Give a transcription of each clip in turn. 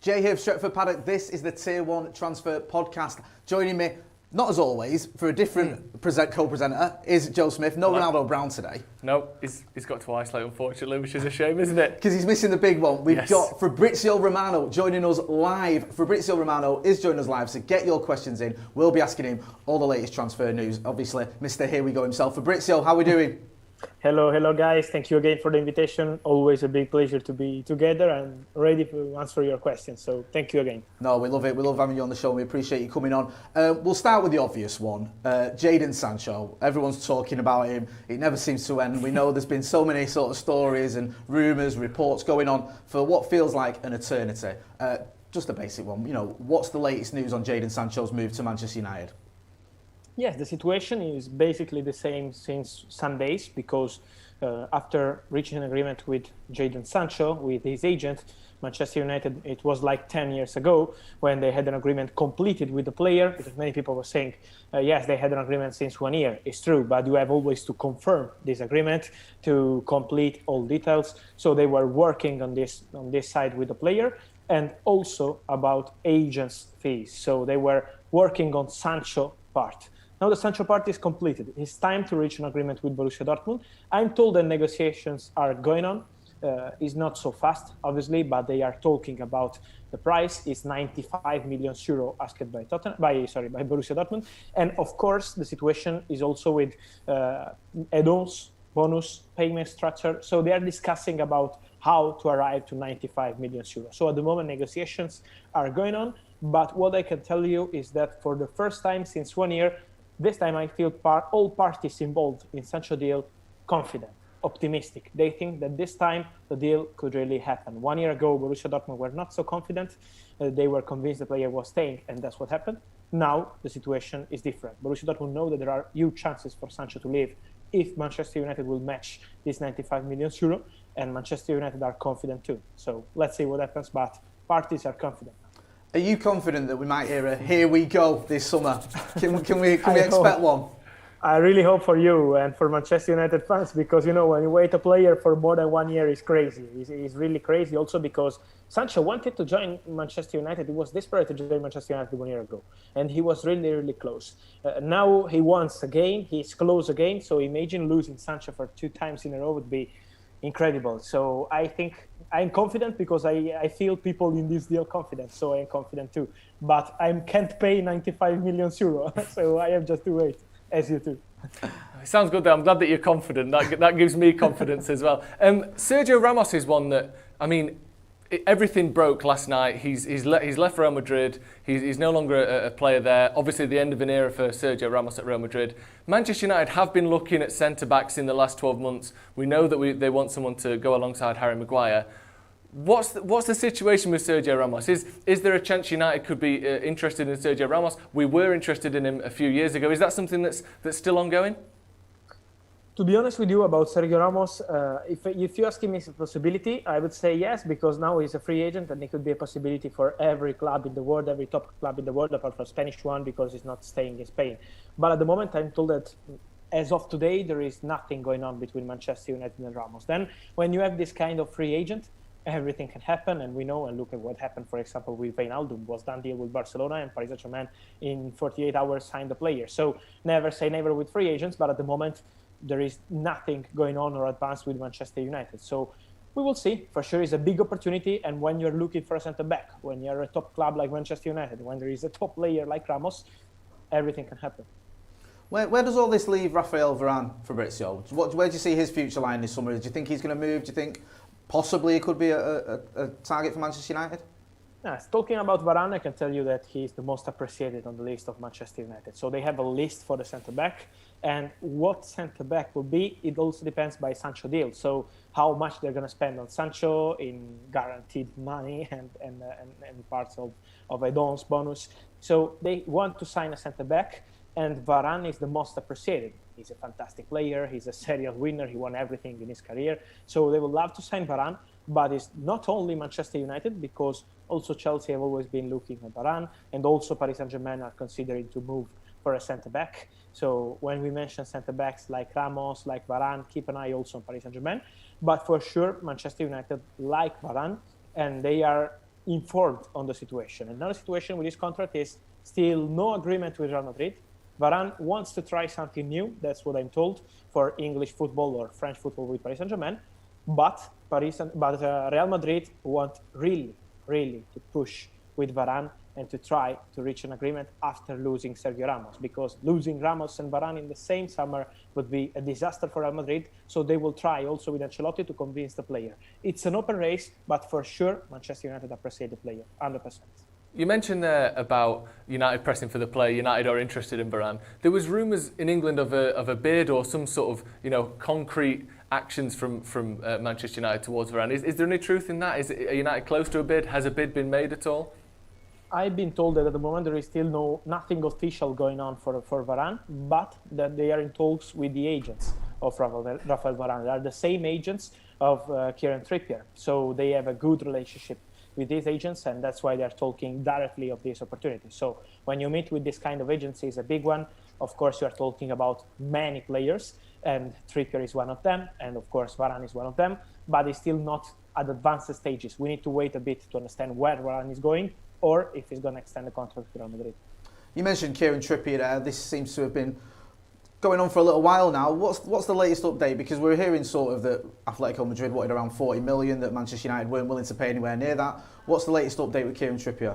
Jay here, Stretford, Paddock. This is the Tier 1 Transfer Podcast. Joining me, not as always, for a different co-presenter, is Joe Smith. No Ronaldo Brown today. No, he's got to isolate, unfortunately, which is a shame, isn't it? Because he's missing the big one. We've got Fabrizio Romano joining us live. Fabrizio Romano is joining us live, so get your questions in. We'll be asking him all the latest transfer news. Obviously, Mr. Here We Go himself. Fabrizio, how are we doing? Hello guys. Thank you again for the invitation. Always a big pleasure to be together and ready to answer your questions. So thank you again. No, we love it. We love having you on the show. We appreciate you coming on. We'll start with the obvious one. Jadon Sancho. Everyone's talking about him. It never seems to end. We know there's been so many sort of stories and rumours, reports going on for what feels like an eternity. Just a basic one. You know, what's the latest news on Jadon Sancho's move to Manchester United? Yes, the situation is basically the same since Sundays because after reaching an agreement with Jadon Sancho, with his agent, Manchester United, it was like 10 years ago when they had an agreement completed with the player, because many people were saying, yes, they had an agreement since 1 year. It's true, but you have always to confirm this agreement to complete all details. So they were working on this side with the player and also about agents' fees. So they were working on Sancho part. Now the Sancho part is completed. It's time to reach an agreement with Borussia Dortmund. I'm told that negotiations are going on. It's not so fast, obviously, but they are talking about the price. It's 95 million euro asked by Borussia Dortmund. And of course, the situation is also with add-ons, bonus, payment structure. So they are discussing about how to arrive to 95 million euro. So at the moment, negotiations are going on. But what I can tell you is that for the first time since 1 year, this time I feel all parties involved in Sancho deal confident, optimistic. They think that this time the deal could really happen. 1 year ago, Borussia Dortmund were not so confident. They were convinced the player was staying, and that's what happened. Now the situation is different. Borussia Dortmund know that there are huge chances for Sancho to leave if Manchester United will match this 95 million euro, and Manchester United are confident too. So let's see what happens, but parties are confident. Are you confident that we might hear a "Here we go" this summer? Can we expect one? I really hope for you and for Manchester United fans, because, you know, when you wait a player for more than 1 year, it's crazy. It's really crazy also because Sancho wanted to join Manchester United. He was desperate to join Manchester United 1 year ago, and he was really, really close. Now he wants again. He's close again. So imagine losing Sancho for 2 times in a row would be incredible. So I think I'm confident because I feel people in this deal confident. So I'm confident too. But I can't pay 95 million euro. So I have just to wait, as you do. It sounds good though. I'm glad that you're confident. That gives me confidence as well. Sergio Ramos is one that, I mean, everything broke last night. He's left Real Madrid. He's no longer a player there. Obviously, the end of an era for Sergio Ramos at Real Madrid. Manchester United have been looking at centre-backs in the last 12 months. We know that they want someone to go alongside Harry Maguire. What's the situation with Sergio Ramos? Is there a chance United could be interested in Sergio Ramos? We were interested in him a few years ago. Is that something that's still ongoing? To be honest with you about Sergio Ramos, if you ask him is a possibility, I would say yes, because now he's a free agent and it could be a possibility for every club in the world, every top club in the world, apart from Spanish one, because he's not staying in Spain. But at the moment, I'm told that as of today, there is nothing going on between Manchester United and Ramos. Then when you have this kind of free agent, everything can happen, and we know, and look at what happened, for example, with Wijnaldum. Was done deal with Barcelona, and Paris Saint-Germain in 48 hours signed the player. So never say never with free agents, but at the moment, there is nothing going on or advanced with Manchester United. So we will see. For sure, it's a big opportunity. And when you're looking for a centre-back, when you're a top club like Manchester United, when there is a top player like Ramos, everything can happen. Where does all this leave Raphael Varane, Fabrizio? Where do you see his future lying this summer? Do you think he's going to move? Do you think possibly it could be a target for Manchester United? Yes, talking about Varane, I can tell you that he is the most appreciated on the list of Manchester United. So they have a list for the centre-back. And what centre-back will be, it also depends by Sancho deal. So how much they're going to spend on Sancho in guaranteed money and parts of add-ons, bonus. So they want to sign a centre-back, and Varane is the most appreciated. He's a fantastic player. He's a serial winner. He won everything in his career. So they would love to sign Varane, but it's not only Manchester United, because also Chelsea have always been looking at Varane, and also Paris Saint-Germain are considering to move for a centre-back. So when we mention centre-backs like Ramos, like Varane, keep an eye also on Paris Saint-Germain. But for sure, Manchester United like Varane, and they are informed on the situation. Another situation with this contract is still no agreement with Real Madrid. Varane wants to try something new. That's what I'm told for English football or French football with Paris Saint-Germain. But Real Madrid want really to push with Varane and to try to reach an agreement after losing Sergio Ramos, because losing Ramos and Varane in the same summer would be a disaster for Real Madrid. So they will try also with Ancelotti to convince the player. It's an open race, but for sure Manchester United appreciate the player 100%. You mentioned there about United pressing for the player. United are interested in Varane. There was rumours in England of a bid or some sort of concrete actions from Manchester United towards Varane. Is there any truth in that? Are United close to a bid? Has a bid been made at all? I've been told that at the moment there is still nothing official going on for Varane, but that they are in talks with the agents of Raphael Varane. They are the same agents of Kieran Trippier, so they have a good relationship with these agents, and that's why they're talking directly of this opportunity. So when you meet with this kind of agencies, a big one, of course you are talking about many players, and Trippier is one of them, and of course Varane is one of them, but it's still not at advanced stages. We need to wait a bit to understand where Varane is going, or if he's going to extend the contract with Real Madrid. You mentioned Kieran Trippier there. This seems to have been going on for a little while now. What's the latest update? Because we're hearing sort of that Atletico Madrid wanted around 40 million, that Manchester United weren't willing to pay anywhere near that. What's the latest update with Kieran Trippier?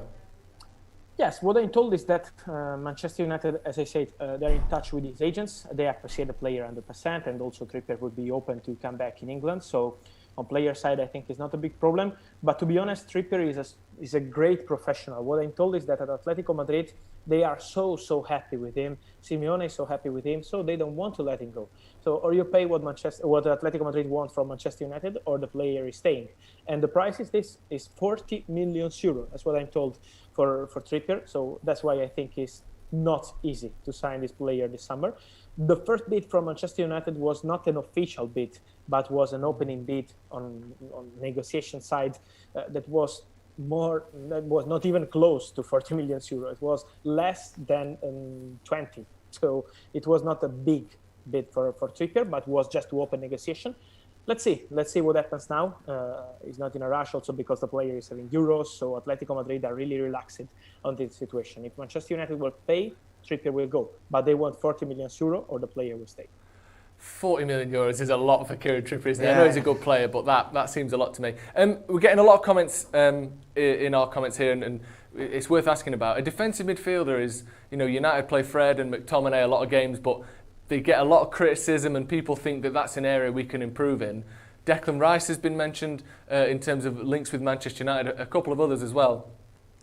Yes, what I'm told is that Manchester United, as I said, they're in touch with his agents. They appreciate the player 100%, and also Trippier would be open to come back in England. So on player side, I think it's not a big problem. But to be honest, Trippier is a great professional. What I'm told is that at Atletico Madrid, they are so happy with him. Simeone is so happy with him, so they don't want to let him go. So, or you pay what Atletico Madrid want from Manchester United, or the player is staying. And the price is 40 million euro. That's what I'm told for Trippier. So that's why I think it's not easy to sign this player this summer. The first bid from Manchester United was not an official bid, but was an opening bid on negotiation side that was not even close to 40 million euro. It was less than 20. So it was not a big bid for Trippier, but was just to open negotiation. Let's see what happens now. He's not in a rush also because the player is having Euros, so Atletico Madrid are really relaxed on this situation. If Manchester United will pay, Trippier will go, but they want 40 million euro or the player will stay. 40 million euros is a lot for Kieran Trippier, isn't it? Yeah. I know he's a good player, but that seems a lot to me. We're getting a lot of comments in our comments here, and it's worth asking about. A defensive midfielder is, United play Fred and McTominay a lot of games, but they get a lot of criticism, and people think that that's an area we can improve in. Declan Rice has been mentioned in terms of links with Manchester United, a couple of others as well.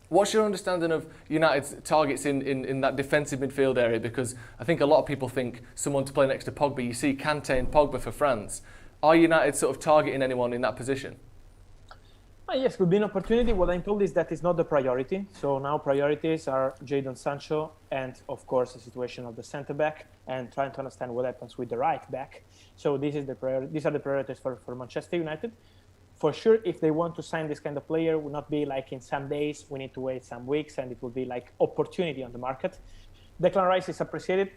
What's your understanding of United's targets in that defensive midfield area? Because I think a lot of people think someone to play next to Pogba. You see Kante and Pogba for France. Are United sort of targeting anyone in that position? Yes, could be an opportunity. What I'm told is that it's not the priority. So now priorities are Jadon Sancho and, of course, the situation of the centre-back and trying to understand what happens with the right-back. So these are the priorities for Manchester United. For sure, if they want to sign this kind of player, it will not be like in some days, we need to wait some weeks, and it will be like opportunity on the market. Declan Rice is appreciated,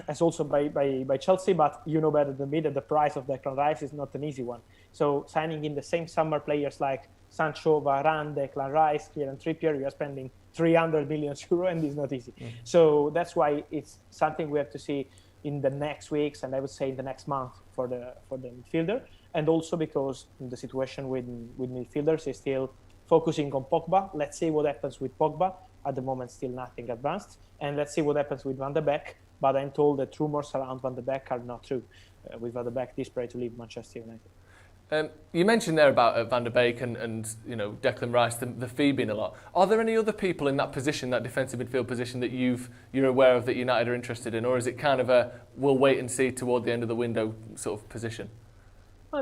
as also by Chelsea, but you know better than me that the price of Declan Rice is not an easy one. So signing in the same summer players like Sancho, Varane, Declan Rice, Kieran Trippier, you are spending 300 million euro, and it's not easy. Mm-hmm. So that's why it's something we have to see in the next weeks, and I would say in the next month for the midfielder. And also because the situation with midfielders is still focusing on Pogba. Let's see what happens with Pogba. At the moment, still nothing advanced. And let's see what happens with Van de Beek. But I'm told that rumors around Van de Beek are not true, with Van de Beek desperate to leave Manchester United. You mentioned there about Van de Beek and Declan Rice, the fee being a lot. Are there any other people in that position, that defensive midfield position, that you're aware of that United are interested in? Or is it kind of a we'll wait and see toward the end of the window sort of position?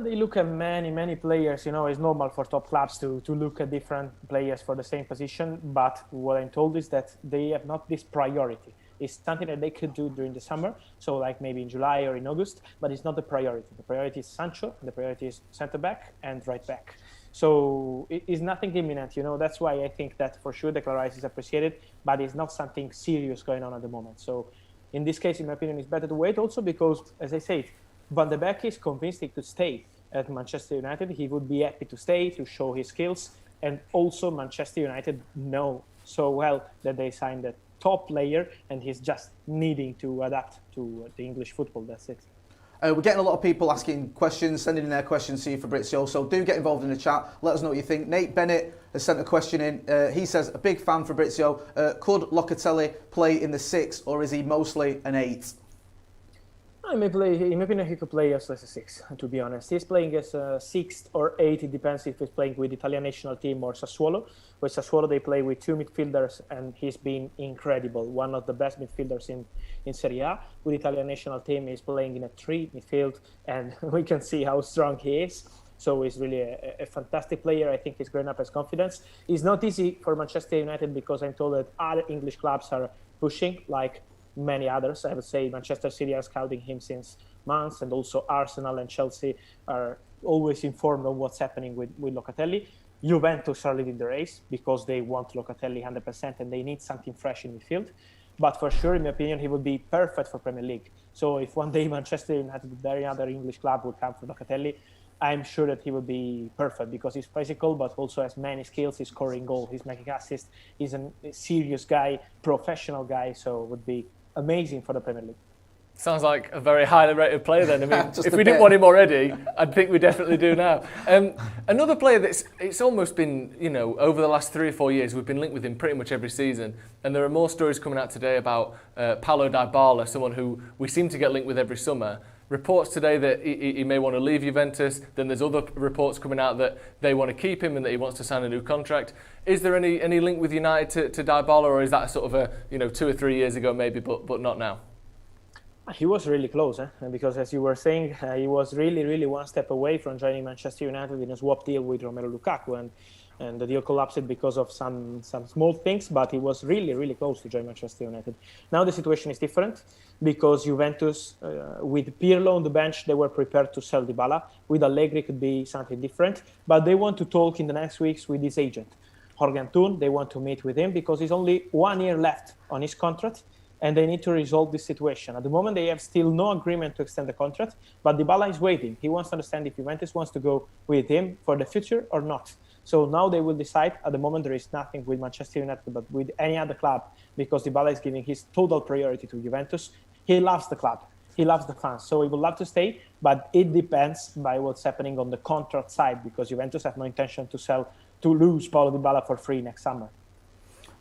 They look at many players. It's normal for top clubs to look at different players for the same position. But what I'm told is that they have not this priority. It's something that they could do during the summer, so like maybe in July or in August, but it's not the priority. The priority is Sancho, and the priority is centre-back and right-back. So it is nothing imminent, That's why I think that for sure Declan Rice is appreciated, but it's not something serious going on at the moment. So in this case, in my opinion, it's better to wait also because, as I said, Van de Beek is convinced he could stay at Manchester United. He would be happy to stay, to show his skills, And also Manchester United know so well that they signed a top player and he's just needing to adapt to the English football. That's it. We're getting a lot of people asking questions, sending in their questions to you, Fabrizio, so do get involved in the chat. Let us know what you think. Nate Bennett has sent a question in. He says, a big fan, Fabrizio. Could Locatelli play in the 6 or is he mostly an 8? In my opinion, he could play as a 6, to be honest. He's playing as a 6 or 8. It depends if he's playing with the Italian national team or Sassuolo. With Sassuolo, they play with 2 midfielders, and he's been incredible. One of the best midfielders in Serie A. With the Italian national team, he's playing in a 3 midfield, and we can see how strong he is. So he's really a fantastic player. I think he's growing up his confidence. It's not easy for Manchester United because I'm told that other English clubs are pushing, like many others. I would say Manchester City are scouting him since months, and also Arsenal and Chelsea are always informed on what's happening with Locatelli. Juventus are leading the race because they want Locatelli 100% and they need something fresh in midfield. But for sure, in my opinion, he would be perfect for Premier League. So if one day Manchester United or any other English club would come for Locatelli, I'm sure that he would be perfect because he's physical, but also has many skills. He's scoring goals, he's making assists. He's a serious guy, professional guy, so it would be amazing for the Premier League. Sounds like a very highly rated player then. I mean, if we didn't want him already, I think we definitely do now. Another player it's almost been, over the last 3 or 4 years, we've been linked with him pretty much every season. And there are more stories coming out today about Paulo Dybala, someone who we seem to get linked with every summer. Reports today that he may want to leave Juventus. Then there's other reports coming out that they want to keep him and that he wants to sign a new contract. Is there any link with United to Dybala, or is that sort of a 2 or 3 years ago maybe, but not now? He was really close, because as you were saying, he was really, really one step away from joining Manchester United in a swap deal with Romelu Lukaku, and the deal collapsed because of some small things, but he was really, really close to join Manchester United. Now the situation is different because Juventus, with Pirlo on the bench, they were prepared to sell Dybala. With Allegri, it could be something different, but they want to talk in the next weeks with his agent, Jorge Antun. They want to meet with him because he's only 1 year left on his contract, and they need to resolve this situation. At the moment, they have still no agreement to extend the contract, but Dybala is waiting. He wants to understand if Juventus wants to go with him for the future or not. So now they will decide. At the moment, there is nothing with Manchester United, but with any other club, because Dybala is giving his total priority to Juventus. He loves the club. He loves the fans. So he would love to stay, but it depends by what's happening on the contract side, because Juventus have no intention to lose Paulo Dybala for free next summer.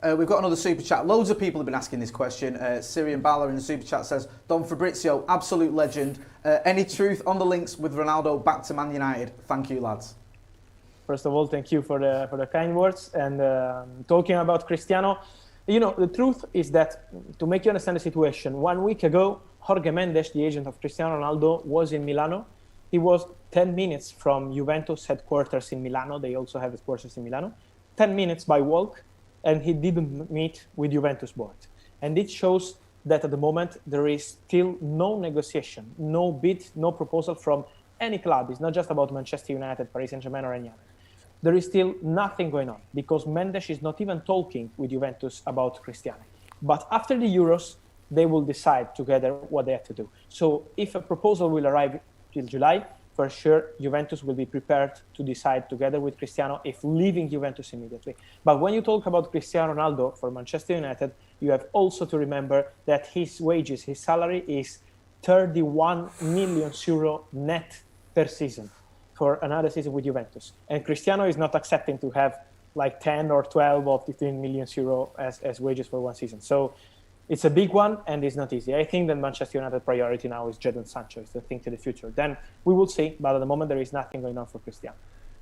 We've got another super chat. Loads of people have been asking this question. Syrian Bala in the super chat says, Don Fabrizio, absolute legend. Any truth on the links with Ronaldo back to Man United? Thank you, lads. First of all, thank you for the kind words. And talking about Cristiano, the truth is that, to make you understand the situation, 1 week ago, Jorge Mendes, the agent of Cristiano Ronaldo, was in Milano. He was 10 minutes from Juventus headquarters in Milano. They also have headquarters in Milano. 10 minutes by walk. And he didn't meet with Juventus board. And it shows that at the moment there is still no negotiation, no bid, no proposal from any club. It's not just about Manchester United, Paris Saint-Germain or any other. There is still nothing going on because Mendes is not even talking with Juventus about Cristiano. But after the Euros, they will decide together what they have to do. So if a proposal will arrive till July, for sure, Juventus will be prepared to decide together with Cristiano if leaving Juventus immediately. But when you talk about Cristiano Ronaldo for Manchester United, you have also to remember that his wages, his salary is 31 million euro net per season for another season with Juventus. And Cristiano is not accepting to have like 10 or 12 or 15 million euro as wages for one season. So it's a big one and it's not easy. I think that Manchester United priority now is Jadon Sancho, is the thing to the future. Then we will see, but at the moment there is nothing going on for Cristiano.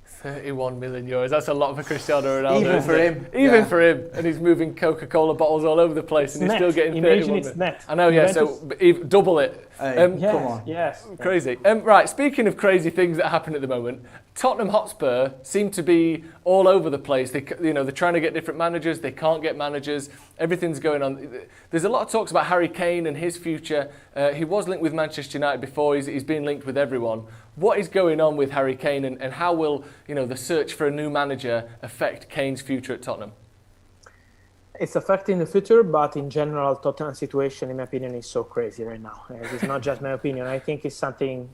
31 million euros, that's a lot for Cristiano Ronaldo. Even for him. Even for him. And he's moving Coca-Cola bottles all over the place and he's still getting 31 million. Imagine it's net. I know, yeah, so double it. Come on. Yes. Crazy. Right, speaking of crazy things that happen at the moment, Tottenham Hotspur seem to be all over the place. They're trying to get different managers. They can't get managers. Everything's going on. There's a lot of talks about Harry Kane and his future. He was linked with Manchester United before. He's been linked with everyone. What is going on with Harry Kane and how will the search for a new manager affect Kane's future at Tottenham? It's affecting the future, but in general, Tottenham's situation, in my opinion, is so crazy right now. It's not just my opinion. I think it's something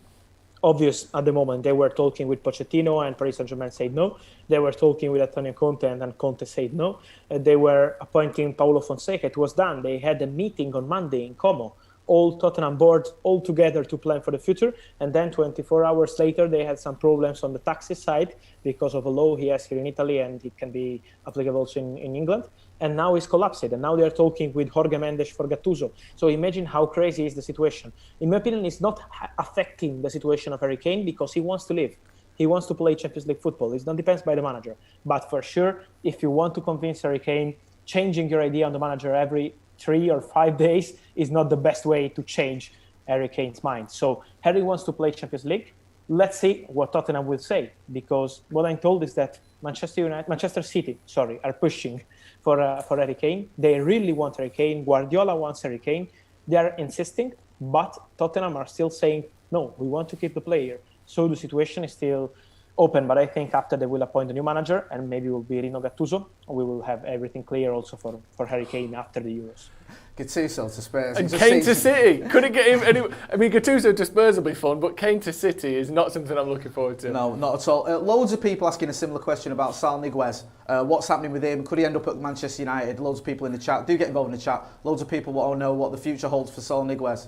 obvious at the moment. They were talking with Pochettino and Paris Saint-Germain said no. They were talking with Antonio Conte and Conte said no. They were appointing Paulo Fonseca. It was done. They had a meeting on Monday in Como, all Tottenham board all together to plan for the future. And then 24 hours later, they had some problems on the taxes side because of a law he has here in Italy, and it can be applicable also in England. And now it's collapsed. And now they're talking with Jorge Mendes for Gattuso. So imagine how crazy is the situation. In my opinion, it's not affecting the situation of Harry Kane because he wants to live. He wants to play Champions League football. It depends by the manager. But for sure, if you want to convince Harry Kane, changing your idea on the manager every 3 or 5 days is not the best way to change Harry Kane's mind. So Harry wants to play Champions League. Let's see what Tottenham will say, because what I'm told is that Manchester City, are pushing for Harry Kane. They really want Harry Kane. Guardiola wants Harry Kane. They are insisting, but Tottenham are still saying, no, we want to keep the player. So the situation is still open, but I think after they will appoint a new manager, and maybe it will be Rino Gattuso, we will have everything clear also for Harry Kane after the Euros. Gattuso to Spurs. And Kane to City. Couldn't get him any. I mean, Gattuso to Spurs will be fun, but Kane to City is not something I'm looking forward to. No, not at all. Loads of people asking a similar question about Sal Niguez. What's happening with him? Could he end up at Manchester United? Loads of people in the chat. Do get involved in the chat. Loads of people want to know what the future holds for Sal Niguez.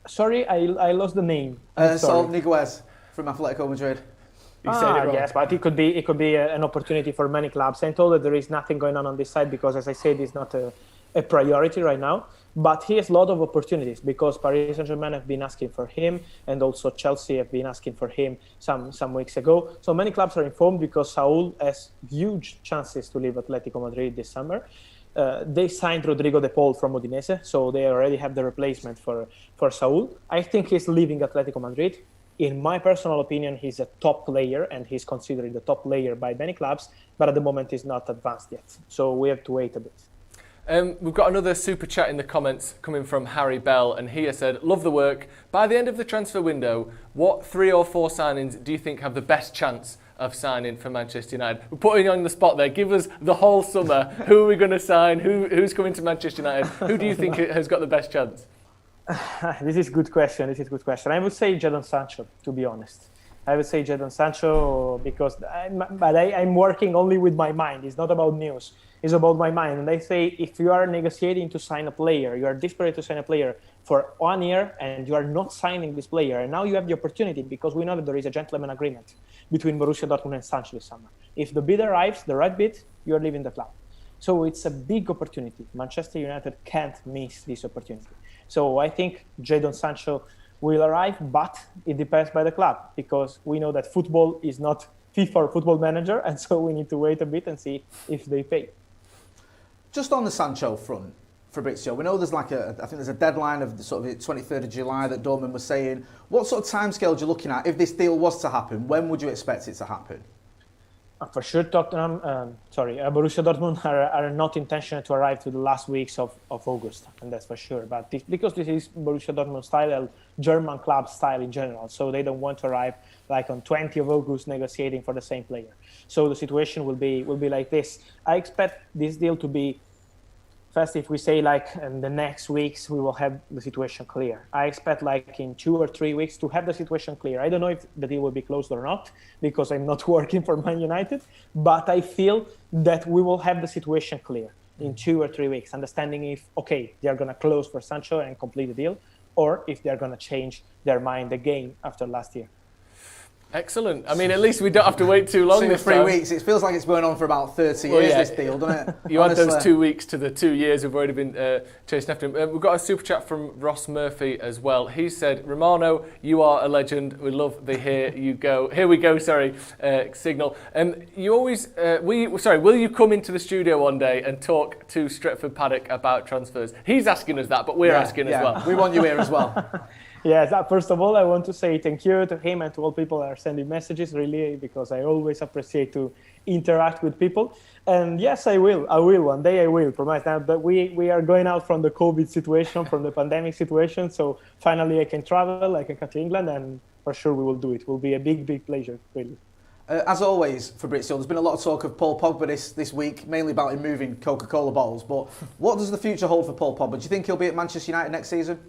Sorry, I lost the name. Sal Niguez from Atletico Madrid. Yes, but it could be an opportunity for many clubs. I'm told that there is nothing going on this side because, as I said, it's not a priority right now. But he has a lot of opportunities because Paris Saint-Germain have been asking for him, and also Chelsea have been asking for him some weeks ago. So many clubs are informed because Saul has huge chances to leave Atletico Madrid this summer. They signed Rodrigo De Paul from Udinese, so they already have the replacement for Saul. I think he's leaving Atletico Madrid. In my personal opinion, he's a top player, and he's considered the top player by many clubs, but at the moment he's not advanced yet. So we have to wait a bit. We've got another super chat in the comments coming from Harry Bell, and he has said, love the work. By the end of the transfer window, what 3 or 4 signings do you think have the best chance of signing for Manchester United? We're putting you on the spot there. Give us the whole summer. Who are we going to sign? Who's coming to Manchester United? Who do you think has got the best chance? This is a good question. I would say Jadon Sancho, to be honest. I would say Jadon Sancho because I'm working only with my mind. It's not about news. It's about my mind. And I say if you are negotiating to sign a player, you are desperate to sign a player for 1 year and you are not signing this player, and now you have the opportunity because we know that there is a gentleman agreement between Borussia Dortmund and Sancho this summer. If the bid arrives, the right bid, you are leaving the club. So it's a big opportunity. Manchester United can't miss this opportunity. So I think Jadon Sancho will arrive, but it depends by the club because we know that football is not FIFA or Football Manager, and so we need to wait a bit and see if they pay. Just on the Sancho front, Fabrizio, we know there's I think there's a deadline of the sort of 23rd of July that Dortmund was saying. What sort of timescale are you looking at? If this deal was to happen, when would you expect it to happen? For sure, Borussia Dortmund are not intentional to arrive to the last weeks of August, and that's for sure. But because this is Borussia Dortmund style and German club style in general, so they don't want to arrive like on 20th of August negotiating for the same player. So the situation will be like this. I expect this deal to be first, if we say in the next weeks, we will have the situation clear. I expect in 2 or 3 weeks to have the situation clear. I don't know if the deal will be closed or not because I'm not working for Man United, but I feel that we will have the situation clear in 2 or 3 weeks, understanding if, they are going to close for Sancho and complete the deal, or if they're going to change their mind again after last year. Excellent. I mean, at least we don't have to wait too long this time. 3 weeks. It feels like it's going on for about 30 years, this deal, doesn't it? You add those 2 weeks to the 2 years we've already been chasing after him. We've got a super chat from Ross Murphy as well. He said, Romano, you are a legend. We love the here we go, signal. You always, will you come into the studio one day and talk to Stretford Paddock about transfers? He's asking us that, but we're asking as well. We want you here as well. Yes, first of all, I want to say thank you to him and to all people that are sending messages, really, because I always appreciate to interact with people. And yes, I will. One day I will, promise. Now that we are going out from the COVID situation, from the pandemic situation, so finally I can travel, I can come to England, and for sure we will do it. It will be a big, big pleasure, really. As always, Fabrizio, there's been a lot of talk of Paul Pogba this week, mainly about him moving Coca-Cola bottles. But what does the future hold for Paul Pogba? Do you think he'll be at Manchester United next season?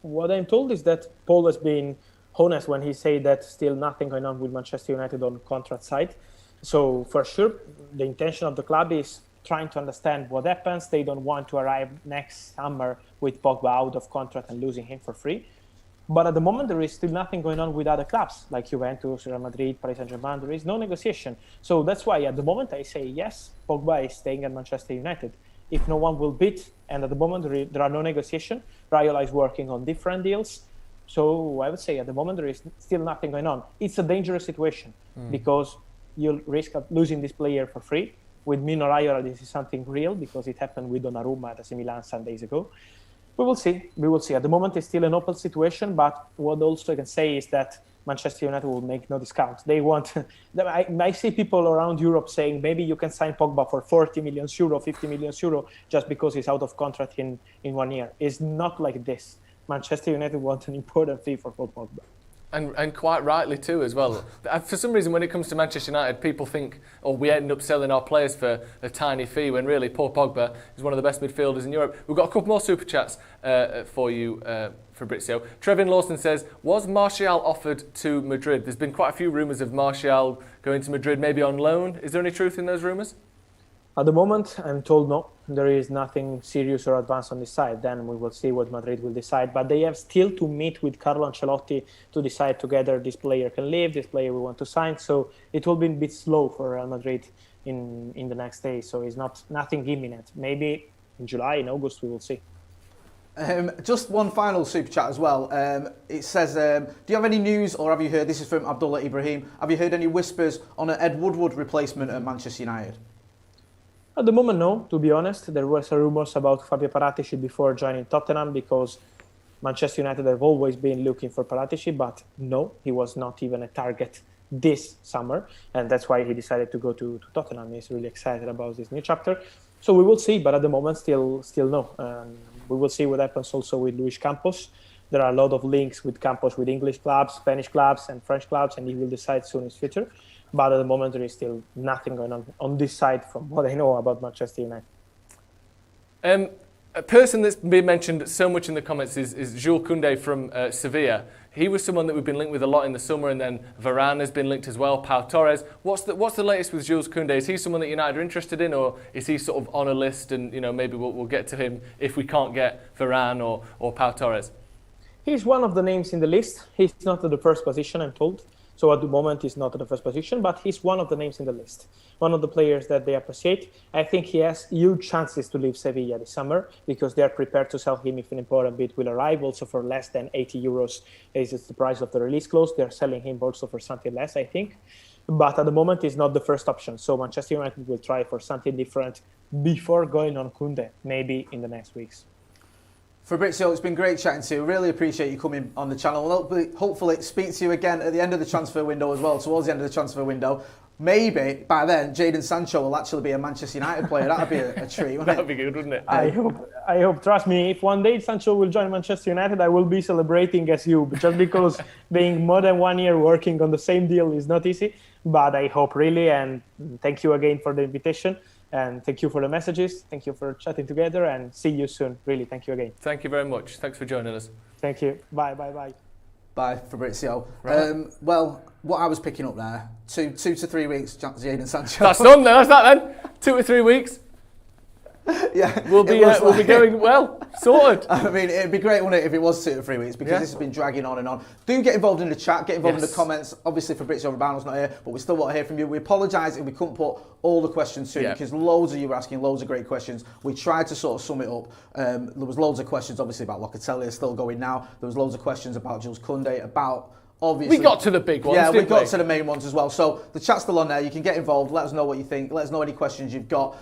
What I'm told is that Paul has been honest when he said that still nothing going on with Manchester United on contract side. So for sure, the intention of the club is trying to understand what happens. They don't want to arrive next summer with Pogba out of contract and losing him for free. But at the moment, there is still nothing going on with other clubs like Juventus, Real Madrid, Paris Saint-Germain. There is no negotiation. So that's why at the moment I say yes, Pogba is staying at Manchester United. If no one will bid, and at the moment there are no negotiation, Raiola is working on different deals. So I would say at the moment there is still nothing going on. It's a dangerous situation because you'll risk of losing this player for free. With Mino Raiola, this is something real because it happened with Donnarumma at AC Milan some days ago. We will see. We will see. At the moment, it's still an open situation, but what also I can say is that Manchester United will make no discount. They want. I see people around Europe saying maybe you can sign Pogba for 40 million euro, 50 million euro, just because he's out of contract in 1 year. It's not like this. Manchester United want an important fee for Paul Pogba. And quite rightly too as well. For some reason when it comes to Manchester United, people think, we end up selling our players for a tiny fee when really Paul Pogba is one of the best midfielders in Europe. We've got a couple more super chats for you, Fabrizio. Trevin Lawson says, was Martial offered to Madrid? There's been quite a few rumours of Martial going to Madrid, maybe on loan. Is there any truth in those rumours? At the moment, I'm told no. There is nothing serious or advanced on this side. Then we will see what Madrid will decide. But they have still to meet with Carlo Ancelotti to decide together this player can leave, this player we want to sign. So it will be a bit slow for Real Madrid in the next days. So it's nothing imminent. Maybe in July, in August, we will see. Just one final super chat as well. It says, do you have any news or have you heard, this is from Abdullah Ibrahim, have you heard any whispers on an Ed Woodward replacement at Manchester United? At the moment, no, to be honest. There were some rumours about Fabio Paratici before joining Tottenham because Manchester United have always been looking for Paratici, but no, he was not even a target this summer. And that's why he decided to go to Tottenham. He's really excited about this new chapter. So we will see, but at the moment, still no. We will see what happens also with Luis Campos. There are a lot of links with Campos with English clubs, Spanish clubs, and French clubs, and he will decide soon his future. But at the moment, there is still nothing going on this side from what I know about Manchester United. A person that's been mentioned so much in the comments is Jules Koundé from Sevilla. He was someone that we've been linked with a lot in the summer, and then Varane has been linked as well, Pau Torres. What's the latest with Jules Koundé? Is he someone that United are interested in, or is he sort of on a list and maybe we'll get to him if we can't get Varane or Pau Torres? He's one of the names in the list. He's not at the first position, I'm told. So at the moment, he's not at the first position, but he's one of the names in the list. One of the players that they appreciate. I think he has huge chances to leave Sevilla this summer because they are prepared to sell him if an important bid will arrive, also for less than 80 euros is the price of the release clause. They're selling him also for something less, I think. But at the moment, he's not the first option. So Manchester United will try for something different before going on Koundé, maybe in the next weeks. Fabrizio, it's been great chatting to you. Really appreciate you coming on the channel. We'll hopefully speak to you again at the end of the transfer window as well, towards the end of the transfer window. Maybe by then, Jadon Sancho will actually be a Manchester United player. That'd be a treat, wouldn't it? That'd be good, wouldn't it? I hope. Trust me, if one day Sancho will join Manchester United, I will be celebrating as you. Just because being more than 1 year working on the same deal is not easy. But I hope really, and thank you again for the invitation. And thank you for the messages. Thank you for chatting together and see you soon. Really, thank you again. Thank you very much. Thanks for joining us. Thank you. Bye. Bye, Fabrizio. Right. Well, what I was picking up there, 2 to 3 weeks, Jadon Sancho. That's done then, that's that then. 2 to 3 weeks. Yeah, we'll be going well, sorted. I mean, it'd be great, wouldn't it, if it was 2 to 3 weeks, because this has been dragging on and on. Do get involved in the chat, get involved in the comments. Obviously, Fabrizio Romano's not here, but we still want to hear from you. We apologise if we couldn't put all the questions to you, because loads of you were asking loads of great questions. We tried to sort of sum it up. There was loads of questions, obviously, about Locatelli, still going now. There was loads of questions about Jules Koundé, about... Obviously, we got to the big ones, yeah, didn't we got to the main ones as well. So the chat's still on there. You can get involved. Let us know what you think. Let us know any questions you've got.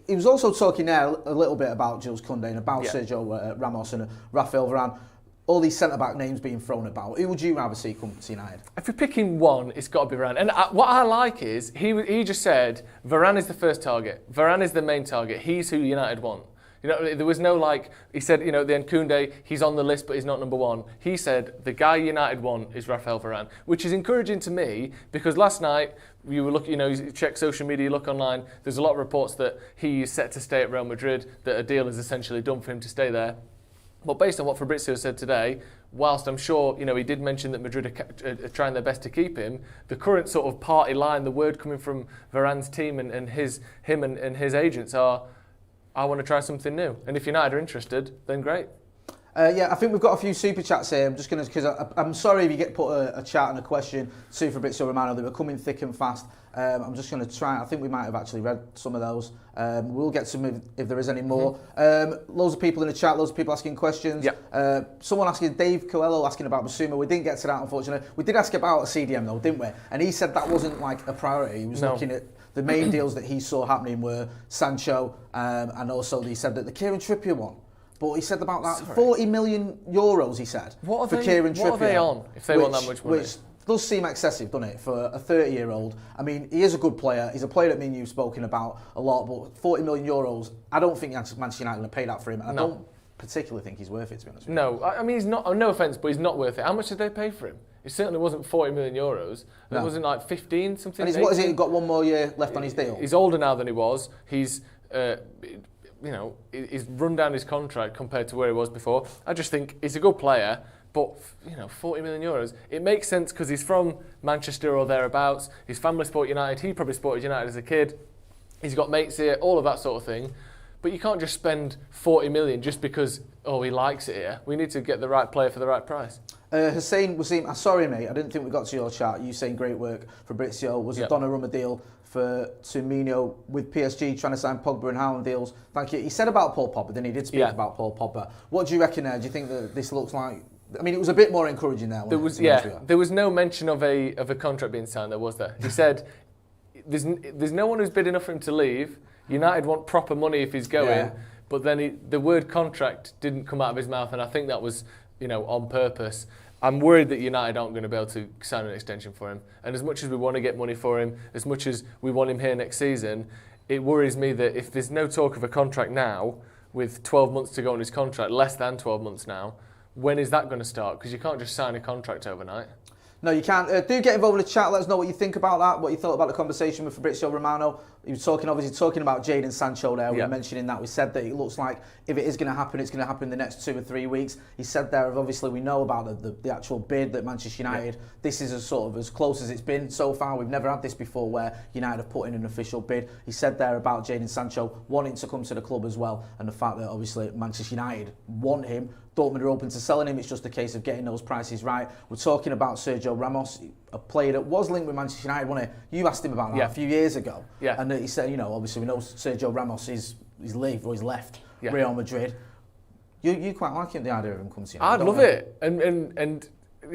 He was also talking there a little bit about Jules Koundé and about Sergio Ramos and Raphael Varane. All these centre-back names being thrown about. Who would you rather see come to United? If you're picking one, it's got to be Varane. And what I like is, he just said, Varane is the first target. Varane is the main target. He's who United want. There was no he said, at the end, Koundé, he's on the list, but he's not number one. He said, the guy United want is Raphael Varane, which is encouraging to me because last night, you were looking, you check social media, you look online, there's a lot of reports that he is set to stay at Real Madrid, that a deal is essentially done for him to stay there. But based on what Fabrizio said today, whilst I'm sure, he did mention that Madrid are trying their best to keep him, the current sort of party line, the word coming from Varane's team and him and his agents are, I want to try something new. And if United are interested, then great. I think we've got a few super chats here. I'm just going to, because I'm sorry if you get put a chat and a question to Fabrizio Romano. They were coming thick and fast. I'm just going to try. I think we might have actually read some of those. We'll get some if there is any more. Loads of people in the chat, loads of people asking questions. Yeah. Someone asking, Dave Coelho asking about Basuma. We didn't get to that, unfortunately. We did ask about a CDM though, didn't we? And he said that wasn't like a priority. He was looking at the main deals that he saw happening were Sancho, and also he said that the Kieran Trippier one. But he said about that 40 million euros, he said, Kieran Trippier. What are they on if they want that much money? Which does seem excessive, doesn't it, for a 30-year-old? I mean, he is a good player. He's a player that me and you've spoken about a lot, but 40 million euros, I don't think Manchester United are going to pay that for him. And I don't particularly think he's worth it, to be honest with you. No, I mean, he's not, no offence, but he's not worth it. How much did they pay for him? It certainly wasn't 40 million euros. It wasn't like 15, something. And what is it? He's got one more year left on his deal? He's older now than he was. He's... he's run down his contract compared to where he was before. I just think he's a good player, but 40 million euros. It makes sense because he's from Manchester or thereabouts. His family support United. He probably supported United as a kid. He's got mates here, all of that sort of thing. But you can't just spend 40 million just because he likes it here. We need to get the right player for the right price. Hussein Wasim, sorry mate, I didn't think we got to your chat. You saying great work. Fabrizio was a Donnarumma deal for Firmino with PSG trying to sign Pogba and Haaland deals. Thank you. He said about Paul Pogba, then he did speak about Paul Pogba. What do you reckon there? Do you think that this looks like... I mean, it was a bit more encouraging there. There was no mention of a contract being signed, there was there. He said, there's no one who's bid enough for him to leave. United want proper money if he's going. But then the word contract didn't come out of his mouth, and I think that was, on purpose. I'm worried that United aren't going to be able to sign an extension for him. And as much as we want to get money for him, as much as we want him here next season, it worries me that if there's no talk of a contract now, with 12 months to go on his contract, less than 12 months now, when is that going to start? Because you can't just sign a contract overnight. No, you can't. Do get involved in the chat. Let us know what you think about that, what you thought about the conversation with Fabrizio Romano. He was obviously talking about Jadon Sancho there. We were mentioning that. We said that it looks like if it is going to happen, it's going to happen in the next 2 or 3 weeks. He said there, obviously, we know about the actual bid that Manchester United, this is as close as it's been so far. We've never had this before where United have put in an official bid. He said there about Jadon Sancho wanting to come to the club as well, and the fact that obviously Manchester United want him. Dortmund are open to selling him. It's just a case of getting those prices right. We're talking about Sergio Ramos, a player that was linked with Manchester United, wasn't it? You asked him about that a few years ago. Yeah. And he said, obviously we know Sergio Ramos is left Real Madrid. You quite like him, the idea of him coming to United. I'd love it. And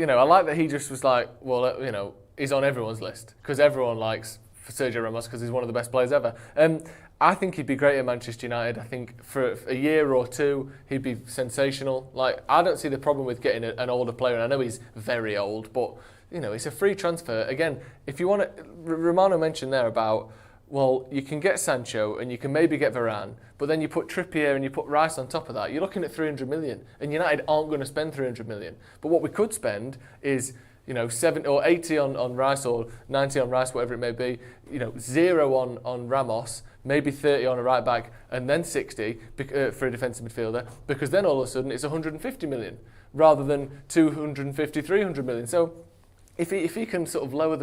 I like that he just was like, well, he's on everyone's list because everyone likes Sergio Ramos because he's one of the best players ever. I think he'd be great at Manchester United. I think for a year or two, he'd be sensational. Like, I don't see the problem with getting an older player. And I know he's very old, but, it's a free transfer. Again, if you want to... Romano mentioned there about, well, you can get Sancho and you can maybe get Varane, but then you put Trippier and you put Rice on top of that. You're looking at 300 million. And United aren't going to spend 300 million. But what we could spend is... 70 or 80 on Rice or 90 on Rice, whatever it may be, 0 on Ramos, maybe 30 on a right back, and then 60 for a defensive midfielder, because then all of a sudden it's 150 million rather than 250, 300 million. So if he can sort of lower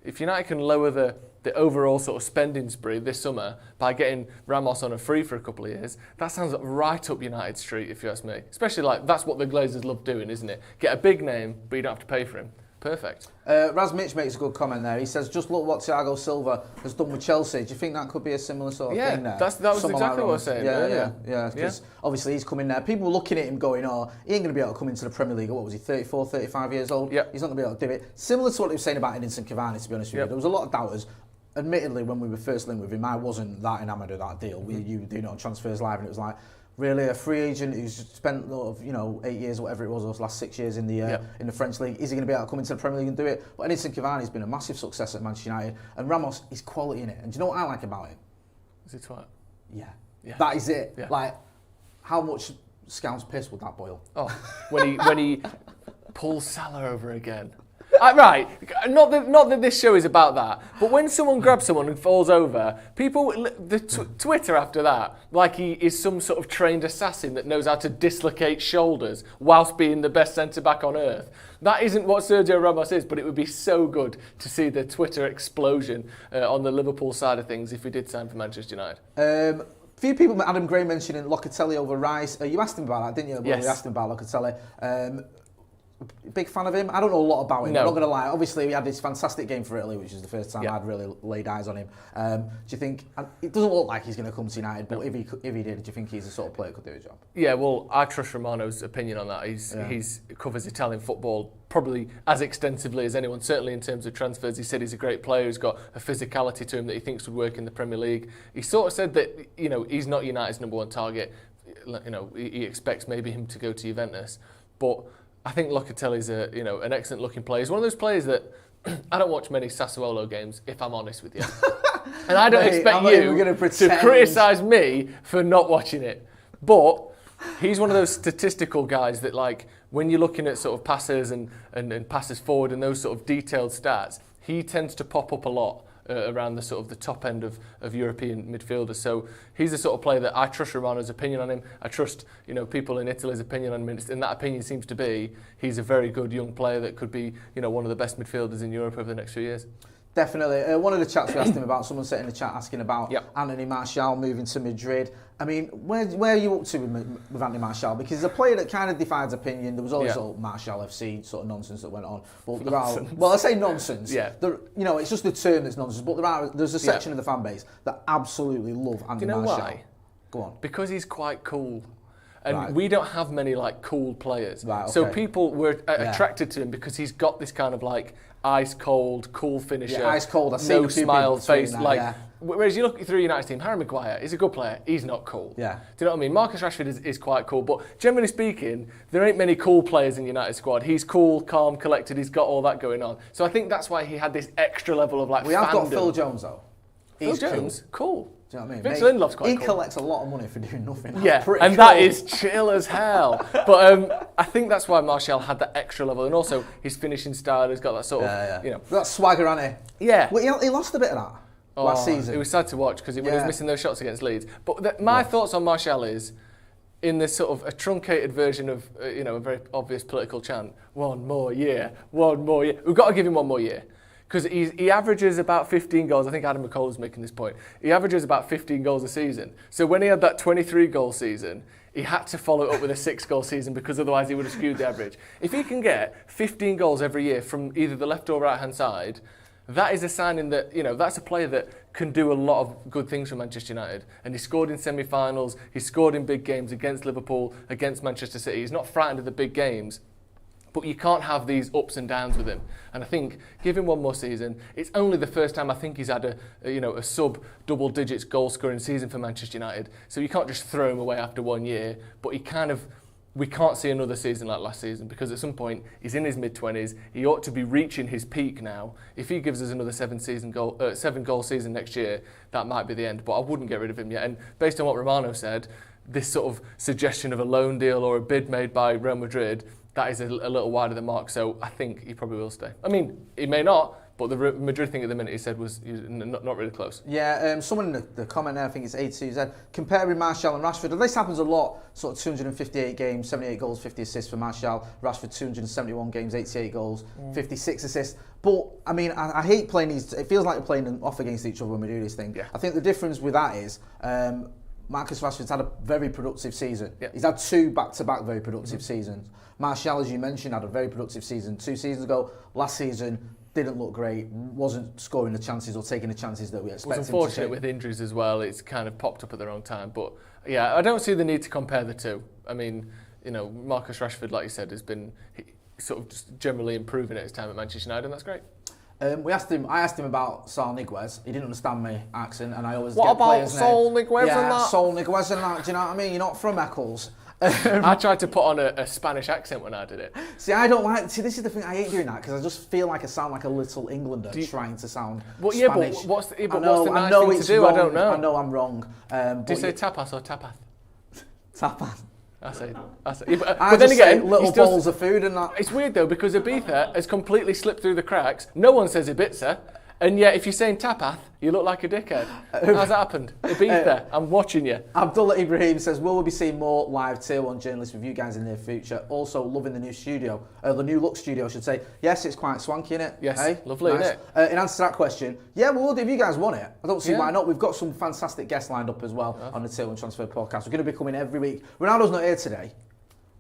if United can lower the overall sort of spending spree this summer by getting Ramos on a free for a couple of years, that sounds right up United Street, if you ask me. Especially that's what the Glazers love doing, isn't it? Get a big name, but you don't have to pay for him. Perfect. Raz Mitch makes a good comment there. He says, just look what Thiago Silva has done with Chelsea. Do you think that could be a similar sort of thing there? That was exactly what I was saying. Yeah, because obviously he's coming there. People were looking at him going, he ain't going to be able to come into the Premier League. What was he, 34, 35 years old? Yeah. He's not going to be able to do it. Similar to what he was saying about Edinson Cavani, to be honest with you. There was a lot of doubters. Admittedly, when we were first linked with him, I wasn't that enamoured of that deal. You were doing it on Transfers Live, and it was like, really, a free agent who's spent 8 years or whatever it was, or last 6 years in the French league, is he going to be able to come into the Premier League and do it? But Edinson Cavani's been a massive success at Manchester United, and Ramos is quality in it. And do you know what I like about him? Is he twat? Yeah. That is it. Yeah. Like, how much Scouse piss would that boil? Oh, when he pulls Salah over again. Right, not that this show is about that, but when someone grabs someone and falls over, Twitter after that, like he is some sort of trained assassin that knows how to dislocate shoulders whilst being the best centre-back on earth. That isn't what Sergio Ramos is, but it would be so good to see the Twitter explosion on the Liverpool side of things if we did sign for Manchester United. Few people, Adam Gray mentioning Locatelli over Rice. You asked him about that, didn't you? Yes. You asked him about Locatelli. Big fan of him. I don't know a lot about him. No. I'm not going to lie. Obviously, he had this fantastic game for Italy, which is the first time Yeah. I'd really laid eyes on him. Do you think it doesn't look like he's going to come to United? But if he did, do you think he's the sort of player who could do a job? Yeah, well, I trust Romano's opinion on that. He's covers Italian football probably as extensively as anyone. Certainly in terms of transfers, he said he's a great player who's got a physicality to him that he thinks would work in the Premier League. He sort of said that he's not United's number one target. He expects maybe him to go to Juventus, but I think Locatelli's an excellent looking player. He's one of those players that I don't watch many Sassuolo games, if I'm honest with you. And I don't expect you to criticise me for not watching it. But he's one of those statistical guys that, like, when you're looking at sort of passes and passes forward and those sort of detailed stats, he tends to pop up a lot around the sort of the top end of European midfielders. So he's the sort of player that I trust Romano's opinion on him. I trust people in Italy's opinion on him, and that opinion seems to be he's a very good young player that could be one of the best midfielders in Europe over the next few years. Definitely. One of the chats we asked him about, someone sent in the chat asking about Anthony Martial moving to Madrid. I mean, where are you up to with Anthony Martial? Because he's a player that kind of defies opinion. There was always sort of Martial FC sort of nonsense that went on. But there are, well, I say nonsense. Yeah. It's just the term that's nonsense. But there's a section of the fan base that absolutely love Anthony Martial. Do you know why? Go on. Because he's quite cool. And we don't have many cool players. Right, okay. So people were attracted to him because he's got this kind of ice cold, cool finisher. Yeah, ice cold. No smile face. Whereas you look through a United team, Harry Maguire, he's a good player. He's not cool. Yeah. Do you know what I mean? Marcus Rashford is quite cool, but generally speaking, there ain't many cool players in the United squad. He's cool, calm, collected. He's got all that going on. So I think that's why he had this extra level of We have got fandom. Phil Jones though. Phil Jones, cool. Do you know what I mean? Vince Lindelof's quite cool. He collects a lot of money for doing nothing. Yeah, and that is chill as hell. But I think that's why Martial had that extra level, and also his finishing style has got that sort of, that swagger on it. Yeah. Well, he lost a bit of that last season. It was sad to watch because he was missing those shots against Leeds. But my thoughts on Martial is, in this sort of a truncated version of a very obvious political chant, one more year. We've got to give him one more year. Because he averages about 15 goals. I think Adam McCall was making this point. He averages about 15 goals a season. So when he had that 23-goal season, he had to follow it up with a 6-goal season because otherwise he would have skewed the average. If he can get 15 goals every year from either the left or right-hand side, that is a sign that, that's a player that can do a lot of good things for Manchester United. And he scored in semi-finals. He scored in big games against Liverpool, against Manchester City. He's not frightened of the big games. But you can't have these ups and downs with him. And I think, give him one more season. It's only the first time I think he's had a sub-double digits goal scoring season for Manchester United. So you can't just throw him away after 1 year. But we can't see another season like last season because at some point he's in his mid-20s. He ought to be reaching his peak now. If he gives us another 7-goal season next year, that might be the end. But I wouldn't get rid of him yet. And based on what Romano said, this sort of suggestion of a loan deal or a bid made by Real Madrid, that is a little wider than mark, so I think he probably will stay. I mean, he may not, but the Madrid thing at the minute he said was not really close. Yeah, someone in the comment there, I think it's A2, said, comparing Martial and Rashford, and this happens a lot, sort of 258 games, 78 goals, 50 assists for Martial, Rashford 271 games, 88 goals, 56 assists. But, I mean, I hate playing these, it feels like we're playing them off against each other when we do this thing. Yeah. I think the difference with that is, Marcus Rashford's had a very productive season. Yeah. He's had 2 back-to-back very productive seasons. Martial, as you mentioned, had a very productive season 2 seasons ago. Last season, didn't look great, wasn't scoring the chances or taking the chances that we expected him to. Was unfortunate with injuries as well. It's kind of popped up at the wrong time. But yeah, I don't see the need to compare the two. I mean, Marcus Rashford, like you said, has been sort of just generally improving at his time at Manchester United, and that's great. I asked him about Saul Niguez. He didn't understand my accent, and I always what get about players' Saul names. Niguez and that? Saul Niguez and that. Do you know what I mean? You're not from Eccles. I tried to put on a Spanish accent when I did it. See, I don't like. See, this is the thing. I hate doing that because I just feel like I sound like a little Englander trying to sound Spanish. Yeah, but what's the nice thing to do? Wrong. I don't know. I know I'm wrong. Do you say tapas or tapath? Tapas. I say. Yeah, I but then just say again, little bowls of food and that. It's weird though because Ibiza has completely slipped through the cracks. No one says Ibiza, and yet if you're saying Tapath, you look like a dickhead. How's that happened? Ibiza, I'm watching you. Abdullah Ibrahim says, will we be seeing more live Tier 1 journalists with you guys in the near future? Also, loving the new studio, the new look studio, I should say. Yes, it's quite swanky, innit? Yes, hey? lovely, nice. innit? In answer to that question, yeah, we will do if you guys want it. I don't see why not. We've got some fantastic guests lined up as well on the Tier 1 Transfer podcast. We're going to be coming every week. Ronaldo's not here today,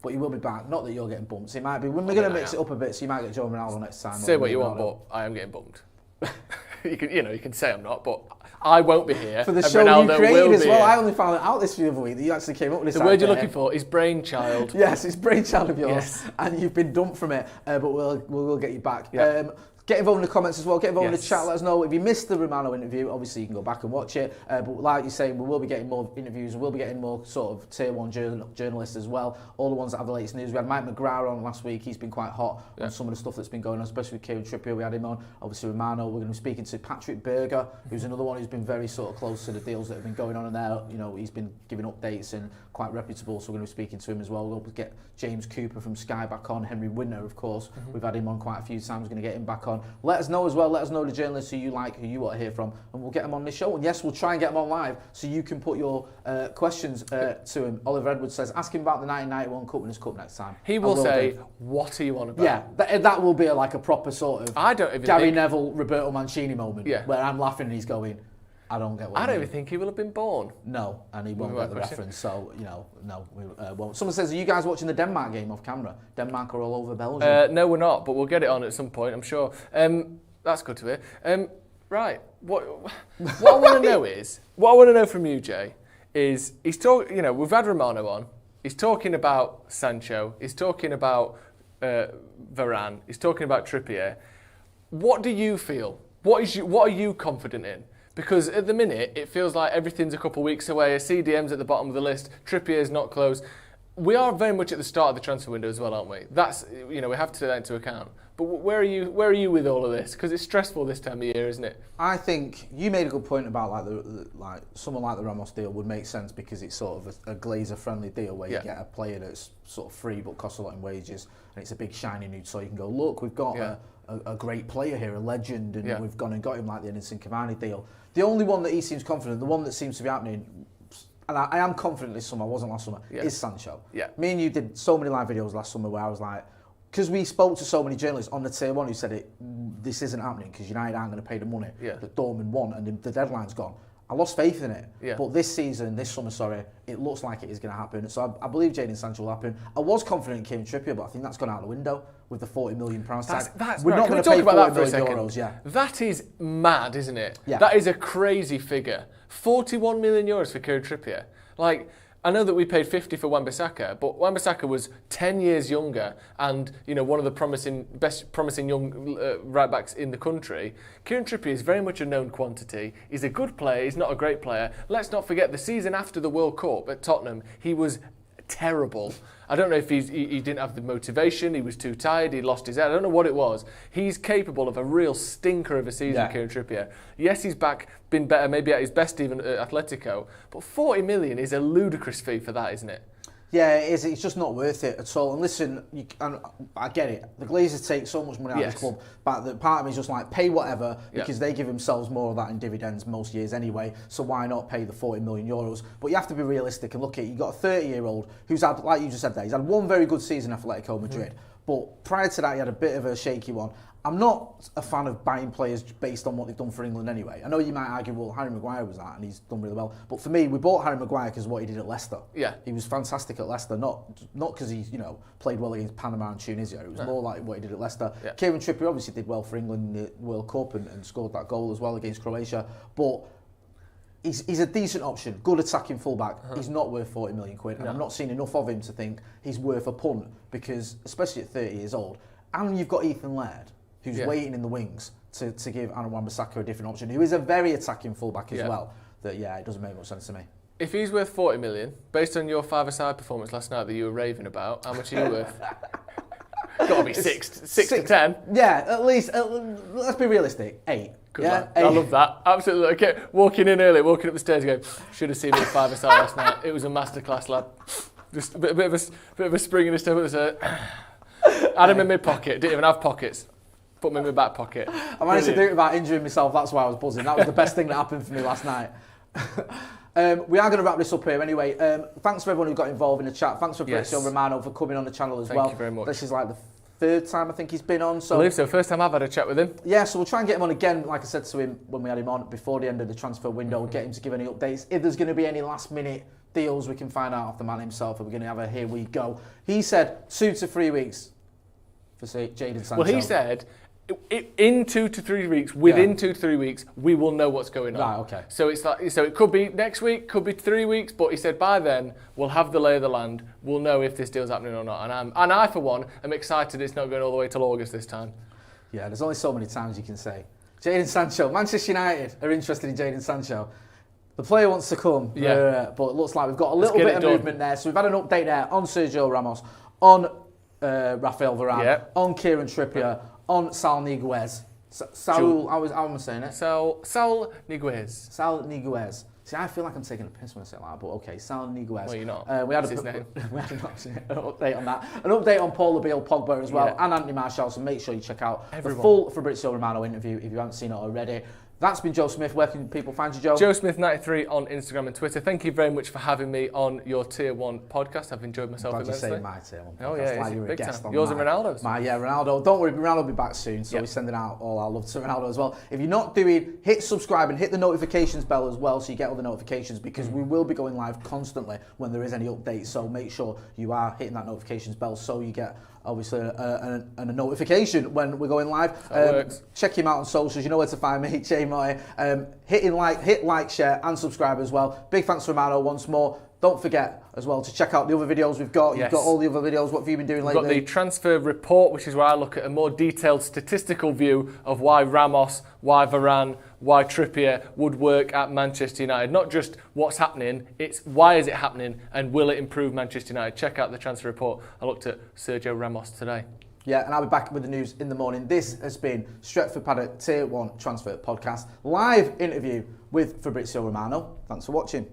but he will be back. Not that you're getting bumped. It might be. We're going to mix it up a bit, so you might get Joe Ronaldo next time. Say what you want, but I am getting bumped. You can say I'm not, but I won't be here. For the show Ronaldo you created as well. Here. I only found it out this the other week that you actually came up with this. The word you're looking for is brainchild. Yes, it's brainchild of yours, yes. And you've been dumped from it. But we'll get you back. Yeah. Get involved in the comments as well. Get involved in the chat. Let us know if you missed the Romano interview. Obviously, you can go back and watch it. But like you're saying, we will be getting more interviews. We'll be getting more sort of Tier 1 journalists as well. All the ones that have the latest news. We had Mike McGrath on last week. He's been quite hot on some of the stuff that's been going on, especially with Kieran Trippier. We had him on. Obviously, Romano. We're going to be speaking to Patrick Berger, who's another one who's been very sort of close to the deals that have been going on in there. You know, he's been giving updates and quite reputable. So we're going to be speaking to him as well. We'll get James Cooper from Sky back on. Henry Winter, of course. We've had him on quite a few times. We're going to get him back on. Let us know as well. Let us know the journalists who you like, who you want to hear from, and we'll get them on this show. And yes, we'll try and get them on live so you can put your questions to him. Oliver Edwards says, ask him about the 1991 Cup Winners' Cup next time. He will say, what are you on about? Yeah, that will be like a proper sort of I don't even Gary think... Neville, Roberto Mancini moment where I'm laughing and he's going, I don't get what I don't even think he will have been born. No, and he won't get the reference, so, you know, no, we won't. Someone says, are you guys watching the Denmark game off camera? Denmark are all over Belgium. No, we're not, but we'll get it on at some point, I'm sure. That's good to hear. Right, what I want to know is, what I want to know from you, Jay, is he's talking. You know, we've had Romano on. He's talking about Sancho. He's talking about Varane. He's talking about Trippier. What do you feel? What are you confident in? Because at the minute, it feels like everything's a couple of weeks away. CDM's at the bottom of the list. Trippier's not close. We are very much at the start of the transfer window as well, aren't we? That's, you know, we have to take that into account. But where are you with all of this? Because it's stressful this time of year, isn't it? I think you made a good point about like someone like the Ramos deal would make sense because it's sort of a Glazer-friendly deal where you get a player that's sort of free but costs a lot in wages, and it's a big shiny new toy. You can go, look, we've got a great player here, a legend, and we've gone and got him like the Edinson Cavani deal. The only one that he seems confident, the one that seems to be happening, and I am confident this summer, I wasn't last summer, is Sancho. Yeah. Me and you did so many live videos last summer where I was like, because we spoke to so many journalists on the Tier 1 who said this isn't happening because United aren't going to pay the money that Dortmund want and the deadline's gone. I lost faith in it. Yeah. But this summer, it looks like it is going to happen. So I believe Jadon Sancho will happen. I was confident in Kieran Trippier, but I think that's gone out the window with the £40 million tag. We're not going to pay £40 million euros. That is mad, isn't it? Yeah. That is a crazy figure. €41 million for Kieran Trippier. Like, I know that we paid 50 for Wan-Bissaka, but Wan-Bissaka was 10 years younger and, you know, one of the best promising young right backs in the country. Kieran Trippier is very much a known quantity. He's a good player. He's not a great player. Let's not forget the season after the World Cup at Tottenham, he was terrible. I don't know if he didn't have the motivation, he was too tired, he lost his head, I don't know what it was. He's capable of a real stinker of a season, Kieran Trippier. Yes, he's back, been better, maybe at his best even at Atletico, but 40 million is a ludicrous fee for that, isn't it? Yeah, it is. It's just not worth it at all. And listen, and I get it. The Glazers take so much money out of the club, but the part of me is just like, pay whatever, because they give themselves more of that in dividends most years anyway, so why not pay the €40 million? But you have to be realistic and look at it. You've got a 30-year-old who's had, like you just said there, he's had one very good season at Atletico Madrid, but prior to that he had a bit of a shaky one. I'm not a fan of buying players based on what they've done for England anyway. I know you might argue, well, Harry Maguire was that and he's done really well. But for me, we bought Harry Maguire because of what he did at Leicester. Yeah. He was fantastic at Leicester, not because he, you know, played well against Panama and Tunisia. It was more like what he did at Leicester. Yeah. Kieran Trippier obviously did well for England in the World Cup and scored that goal as well against Croatia. But he's a decent option, good attacking fullback. He's not worth 40 million quid. And I'm not seeing enough of him to think he's worth a punt because, especially at 30 years old, and you've got Ethan Laird, who's waiting in the wings to give Aaron Wan-Bissaka a different option, who is a very attacking fullback as well, that, it doesn't make much sense to me. If he's worth 40 million, based on your five-a-side performance last night that you were raving about, how much are you worth? Got to be six to 10. Yeah, at least, let's be realistic, 8. Good man. 8. I love that. Absolutely. Okay, walking in early, walking up the stairs going, should have seen me at five-a-side last night. It was a masterclass, lad. Just a bit of a spring in his step. Had him in my pocket. Didn't even have pockets. Put him in my back pocket. I managed to do it without injuring myself. That's why I was buzzing. That was the best thing that happened for me last night. We are going to wrap this up here anyway. Thanks for everyone who got involved in the chat. Thanks for Fabrizio Romano for coming on the channel as well. Thank you very much. This is like the third time I think he's been on. So I believe so. First time I've had a chat with him. Yeah, so we'll try and get him on again, like I said to him when we had him on, before the end of the transfer window, get him to give any updates. If there's going to be any last minute deals, we can find out off the man himself, and we're going to have a here we go. He said 2 to 3 weeks for Jadon Sancho. Well, he said in 2 to 3 weeks, within 2 to 3 weeks, we will know what's going on. Right, okay. So it's like, so it could be next week, could be 3 weeks, but he said by then we'll have the lay of the land. We'll know if this deal's happening or not. And I for one am excited it's not going all the way till August this time. Yeah, there's only so many times you can say. Jadon Sancho, Manchester United are interested in Jadon Sancho. The player wants to come, but it looks like we've got a little bit of movement there. So we've had an update there on Sergio Ramos, on Raphael Varane, on Kieran Trippier, on Saul Niguez. How am I saying it? Saul Niguez. Saul Niguez. See, I feel like I'm taking a piss when I say it like that, but okay, Saul Niguez. Well, you're not. We had his name. We had an update on that. An update on Paul Labille, Pogba as well, and Anthony Martial, so make sure you check out the full Fabrizio Romano interview if you haven't seen it already. That's been Joe Smith. Where can people find you, Joe? Joe Smith93 on Instagram and Twitter. Thank you very much for having me on your Tier 1 podcast. I've enjoyed myself immensely. Glad you say my Tier 1 podcast. Oh yeah, like you're big a guest time. on Yours and Ronaldo's. Ronaldo. Don't worry, Ronaldo will be back soon, so we're sending out all our love to Ronaldo as well. If you're not doing, hit subscribe and hit the notifications bell as well so you get all the notifications, because we will be going live constantly when there is any updates, so make sure you are hitting that notifications bell so you get obviously a notification when we're going live. Check him out on socials. You know where to find me, Jay Motty. Hit like, share, and subscribe as well. Big thanks to Romano once more. Don't forget as well to check out the other videos we've got. You've got all the other videos. What have you been doing lately? We've got the transfer report, which is where I look at a more detailed statistical view of why Ramos, why Varane, why Trippier would work at Manchester United. Not just what's happening, it's why is it happening and will it improve Manchester United. Check out the transfer report. I looked at Sergio Ramos today. Yeah, and I'll be back with the news in the morning. This has been Stretford Paddock Tier 1 Transfer Podcast. Live interview with Fabrizio Romano. Thanks for watching.